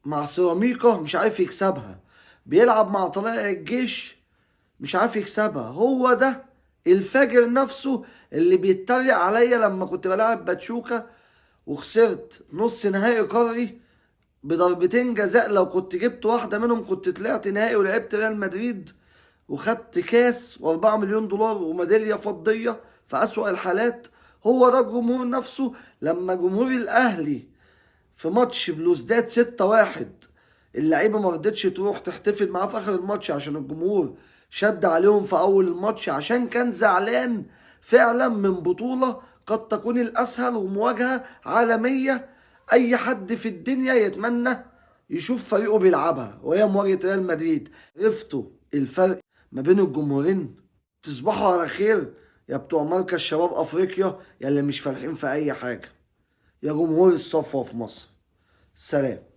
مع سيراميكا مش عارف يكسبها، بيلعب مع طلائع الجيش مش عارف يكسبها. هو ده الفاجر نفسه اللي بيتريق عليا لما كنت بلعب باتشوكا وخسرت نص نهائي قاري بضربتين جزاء. لو كنت جبت واحدة منهم كنت طلعت نهائي ولعبت ريال مدريد وخدت كاس و4 مليون دولار وميدالية فضية في أسوأ الحالات. هو ده الجمهور نفسه. لما جمهور الأهلي في ماتش بلوزداد 6-1 اللعيبة ما رضتش تروح تحتفل معاه في آخر الماتش عشان الجمهور شد عليهم في أول الماتش، عشان كان زعلان فعلا من بطولة قد تكون الأسهل ومواجهة عالمية أي حد في الدنيا يتمنى يشوف فريقه بيلعبها، وهي مواجهة ريال مدريد. عرفتوا الفرق ما بين الجمهورين؟ تصبحوا على خير يا بتوع مركز شباب أفريقيا يا اللي مش فالحين في أي حاجة، يا جمهور الصفوة في مصر. سلام.